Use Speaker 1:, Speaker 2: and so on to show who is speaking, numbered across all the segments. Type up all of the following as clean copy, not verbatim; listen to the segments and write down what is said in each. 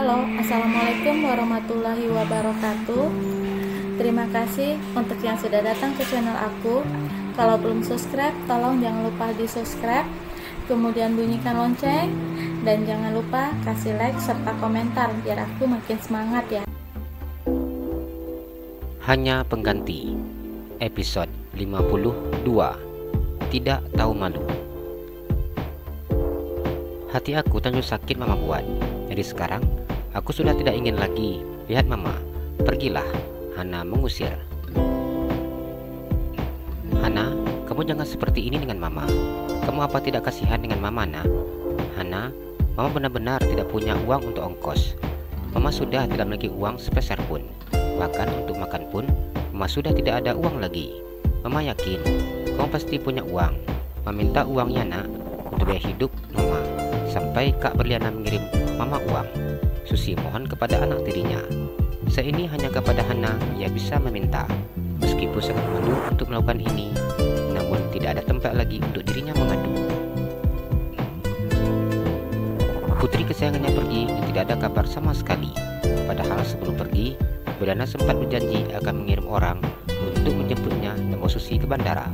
Speaker 1: Halo, Assalamualaikum warahmatullahi wabarakatuh. Terima kasih untuk yang sudah datang ke channel aku. Kalau belum subscribe, tolong jangan lupa di subscribe, kemudian bunyikan lonceng, dan jangan lupa kasih like serta komentar biar aku makin semangat ya.
Speaker 2: Hanya pengganti episode 52. Tidak tahu malu. Hati aku terlalu sakit mama buat. Jadi sekarang aku sudah tidak ingin lagi lihat mama. Pergilah, Hana mengusir. Hana, kamu jangan seperti ini dengan mama. Kamu apa tidak kasihan dengan mama, nak? Hana, mama benar-benar tidak punya uang untuk ongkos. Mama sudah tidak memiliki uang sepeser pun. Bahkan untuk makan pun mama sudah tidak ada uang lagi. Mama yakin kamu pasti punya uang. Mama minta uangnya, nak, untuk biaya hidup mama sampai Kak Berliana mengirim mama uang. Susi mohon kepada anak tirinya. Seini hanya kepada Hana ia bisa meminta. Meskipun sangat malu untuk melakukan ini, namun tidak ada tempat lagi untuk dirinya mengadu. Putri kesayangannya pergi dan tidak ada kabar sama sekali. Padahal sebelum pergi, Berliana sempat berjanji akan mengirim orang untuk menjemputnya dan membawa Susi ke bandara.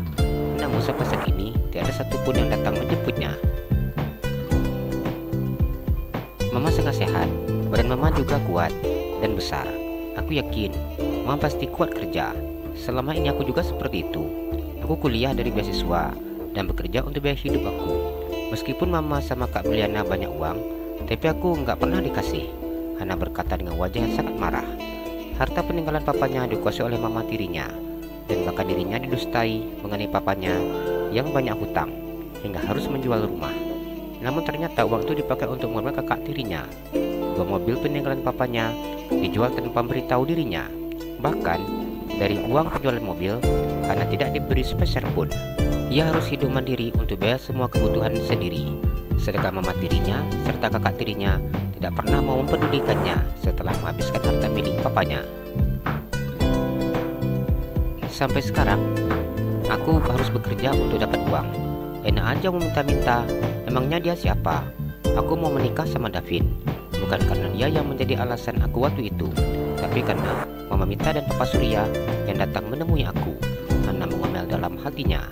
Speaker 2: Namun sampai saat ini tidak ada satupun yang datang menjemputnya. Mama sangat sehat, badan mama juga kuat dan besar. Aku yakin mama pasti kuat kerja. Selama ini aku juga seperti itu. Aku kuliah dari beasiswa dan bekerja untuk biaya hidup aku. Meskipun mama sama Kak Berliana banyak uang, tapi aku nggak pernah dikasih. Hana berkata dengan wajah yang sangat marah. Harta peninggalan papanya dikuasai oleh mama tirinya, dan bahkan dirinya didustai mengenai papanya yang banyak hutang hingga harus menjual rumah. Namun ternyata uang itu dipakai untuk mengurus kakak tirinya. Dua mobil peninggalan papanya dijual tanpa memberitahu dirinya. Bahkan dari uang penjualan mobil, Hana tidak diberi sepeser pun. Ia harus hidup mandiri untuk bayar semua kebutuhan sendiri. Sedangkan mama tirinya serta kakak tirinya tidak pernah mau mempedulikannya setelah menghabiskan harta milik papanya. Sampai sekarang, aku harus bekerja untuk dapat uang. Enak aja meminta-minta. Emangnya dia siapa? Aku mau menikah sama Davin, bukan karena dia yang menjadi alasan aku waktu itu, tapi karena Mama Mita dan Papa Surya yang datang menemui aku. Hana mengomel dalam hatinya.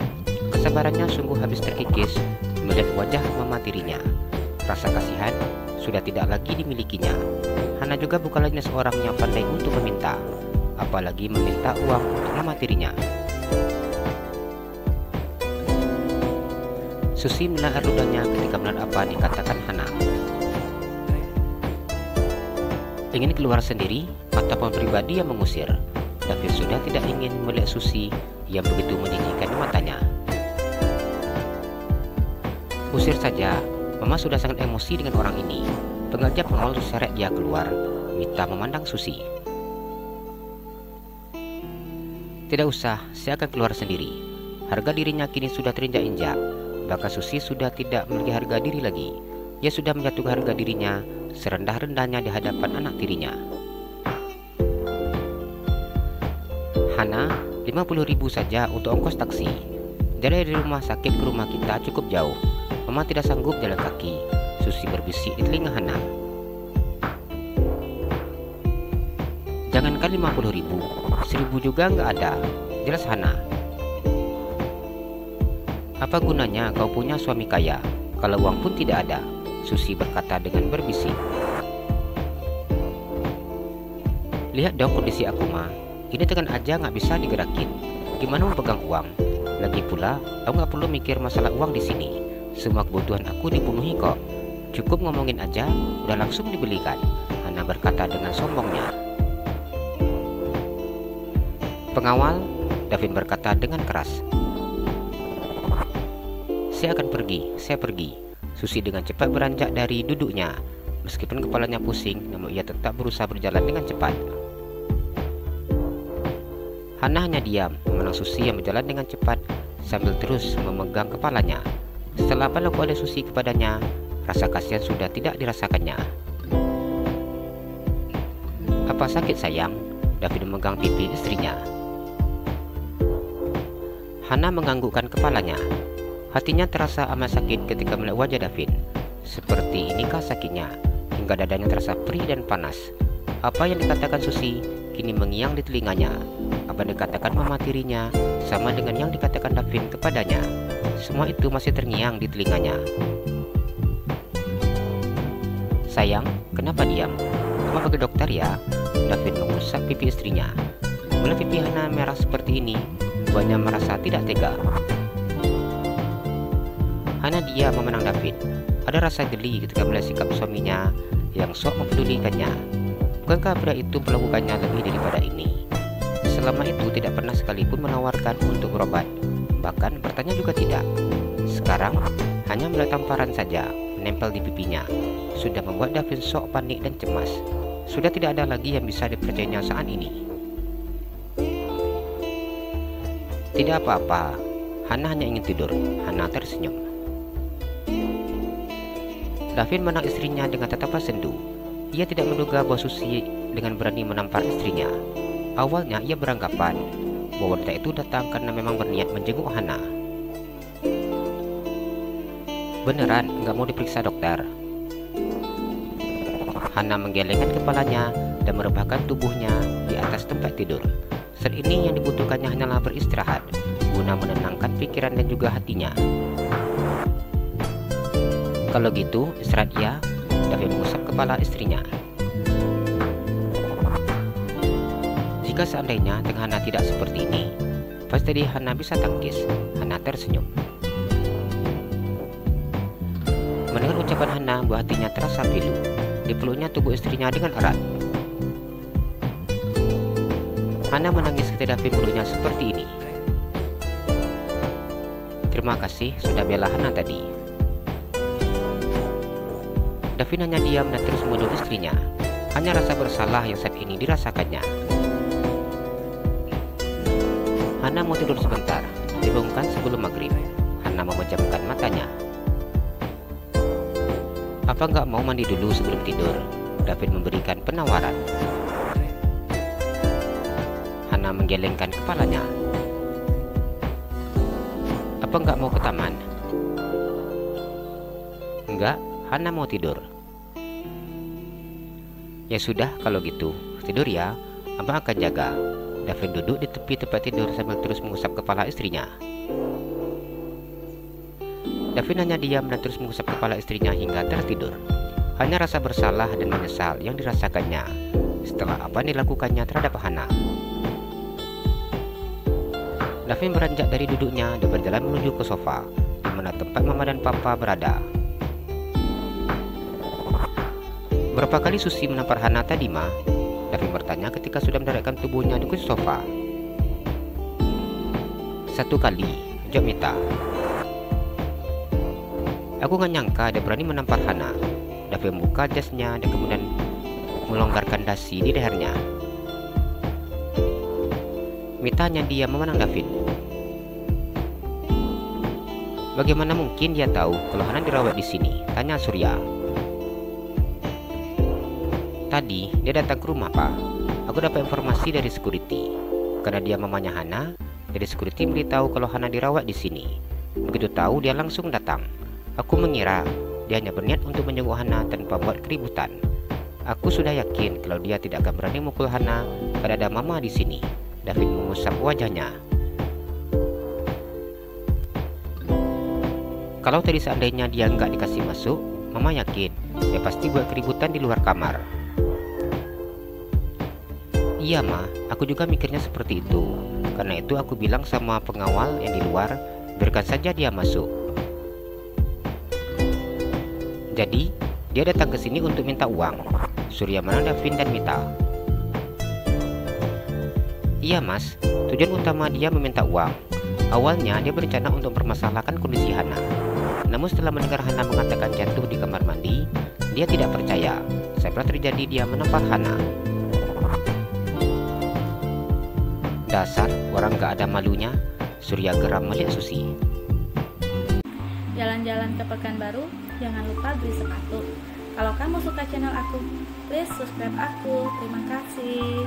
Speaker 2: Kesabarannya sungguh habis terkikis melihat wajah mama tirinya. Rasa kasihan sudah tidak lagi dimilikinya. Hana juga bukan lagi seorang yang pandai untuk meminta, apalagi meminta uang untuk mama tirinya. Susi menahan ludahnya ketika melihat apa yang dikatakan Hana. Ingin keluar sendiri ataupun pribadi yang mengusir. Tapi sudah tidak ingin melihat Susi yang begitu meninggikan matanya. Usir saja, mama sudah sangat emosi dengan orang ini. Pengajar pengawal seret dia keluar. Mita memandang Susi. Tidak usah, saya akan keluar sendiri. Harga dirinya kini sudah terinjak-injak. Bahkan Susi sudah tidak memiliki harga diri lagi. Ia sudah menjatuhkan harga dirinya serendah-rendahnya di hadapan anak tirinya. Hana, 50.000 saja untuk ongkos taksi. Dari rumah sakit ke rumah kita cukup jauh. Mama tidak sanggup jalan kaki. Susi berbisik di telinga Hana. Jangankan 50.000, 1.000 juga nggak ada. Jelas Hana. Apa gunanya kau punya suami kaya kalau uang pun tidak ada? Susi berkata dengan berbisik. Lihat dong kondisi aku, Ma. Ini tekan aja nggak bisa digerakin. Gimana mau pegang uang? Lagi pula, aku nggak perlu mikir masalah uang di sini. Semua kebutuhan aku dipenuhi kok. Cukup ngomongin aja, udah langsung dibelikan. Hana berkata dengan sombongnya. Pengawal, Davin berkata dengan keras. Saya akan pergi, saya pergi. Susi dengan cepat beranjak dari duduknya. Meskipun kepalanya pusing, namun ia tetap berusaha berjalan dengan cepat. Hana hanya diam, memandang Susi yang berjalan dengan cepat sambil terus memegang kepalanya. Setelah apa yang dilakukan oleh Susi kepadanya, rasa kasihan sudah tidak dirasakannya. Apa sakit sayang? David memegang pipi istrinya. Hana menganggukkan kepalanya. Hatinya terasa amat sakit ketika melihat wajah David. Seperti inikah sakitnya, hingga hingga dadanya terasa perih dan panas. Apa yang dikatakan Susi kini mengiang di telinganya. Apa yang dikatakan mama tirinya sama dengan yang dikatakan Davin kepadanya. Semua itu masih terngiang di telinganya. Sayang, kenapa diam? Mama panggil dokter ya. Davin mengusap pipi istrinya. Melihat pipi Hana merah seperti ini, buatnya merasa tidak tega. Hana diam memandang Davin. Ada rasa geli ketika melihat sikap suaminya yang sok mempedulikannya. Bukankah pria itu melakukannya lebih daripada ini? Selama itu tidak pernah sekalipun menawarkan untuk berobat. Bahkan bertanya juga tidak. Sekarang hanya melihat tamparan saja menempel di pipinya sudah membuat Davin sok panik dan cemas. Sudah tidak ada lagi yang bisa dipercayainya saat ini. Tidak apa-apa, Hana hanya ingin tidur. Hana tersenyum. Davin menang istrinya dengan tatapan sendu. Ia tidak menduga bahwa Susi dengan berani menampar istrinya. Awalnya ia beranggapan bahwa wanita itu datang karena memang berniat menjenguk Hana. Beneran nggak mau diperiksa dokter? Hana menggelengkan kepalanya dan merebahkan tubuhnya di atas tempat tidur. Saat ini yang dibutuhkannya hanyalah beristirahat guna menenangkan pikiran dan juga hatinya. Kalau gitu, istirahat ya. Davin mengusap kepala istrinya. Jika seandainya dengan Hana tidak seperti ini, pasti Hana bisa tangkis. Hana tersenyum. Mendengar ucapan Hana, buah hatinya terasa pilu. Dipeluknya tubuh istrinya dengan erat. Hana menangis ketika Davin meluknya seperti ini. Terima kasih sudah bela Hana tadi. Davin hanya diam dan terus memeluk istrinya. Hanya rasa bersalah yang saat ini dirasakannya. Hana mau tidur sebentar, dibangunkan sebelum maghrib. Hana memejamkan matanya. Apa nggak mau mandi dulu sebelum tidur? Davin memberikan penawaran. Hana menggelengkan kepalanya. Apa nggak mau ke taman? Enggak, Hana mau tidur. Ya sudah, kalau gitu tidur ya, Abang akan jaga. Davin duduk di tepi tempat tidur sambil terus mengusap kepala istrinya. Davin hanya diam dan terus mengusap kepala istrinya hingga tertidur. Hanya rasa bersalah dan menyesal yang dirasakannya setelah apa yang dilakukannya terhadap Hana. Davin beranjak dari duduknya dan berjalan menuju ke sofa, di mana tempat Mama dan Papa berada. Berapa kali Susi menampar Hana tadi, Ma? Davin bertanya ketika sudah mendaratkan tubuhnya di kursi sofa. 1 kali, jawab Mita. Aku gak nyangka dia berani menampar Hana. Davin membuka jasnya dan kemudian melonggarkan dasi di lehernya. Mita hanya diam memandang Davin. Bagaimana mungkin dia tahu kalau Hana dirawat di sini? Tanya Surya. Tadi dia datang ke rumah, Pak. Aku dapat informasi dari security. Karena dia mamanya Hana, jadi security memberitahu kalau Hana dirawat di sini. Begitu tahu dia langsung datang. Aku mengira dia hanya berniat untuk menjenguk Hana tanpa buat keributan. Aku sudah yakin kalau dia tidak akan berani mukul Hana pada ada Mama di sini. Davin mengusap wajahnya. Kalau tadi seandainya dia nggak dikasih masuk, Mama yakin dia pasti buat keributan di luar kamar. Iya, Ma, aku juga mikirnya seperti itu. Karena itu aku bilang sama pengawal yang di luar, biarkan saja dia masuk. Jadi, dia datang ke sini untuk minta uang. Surya menandang Davin dan Mita. Iya, Mas, tujuan utama dia meminta uang. Awalnya dia berencana untuk mempermasalahkan kondisi Hana. Namun setelah mendengar Hana mengatakan jatuh di kamar mandi, dia tidak percaya. Setelah terjadi dia menampar Hana. Dasar orang gak ada malunya, Surya geram melihat Susi.
Speaker 1: Jalan-jalan ke Pekanbaru, jangan lupa beli sepatu. Kalau kamu suka channel aku, please subscribe aku. Terima kasih.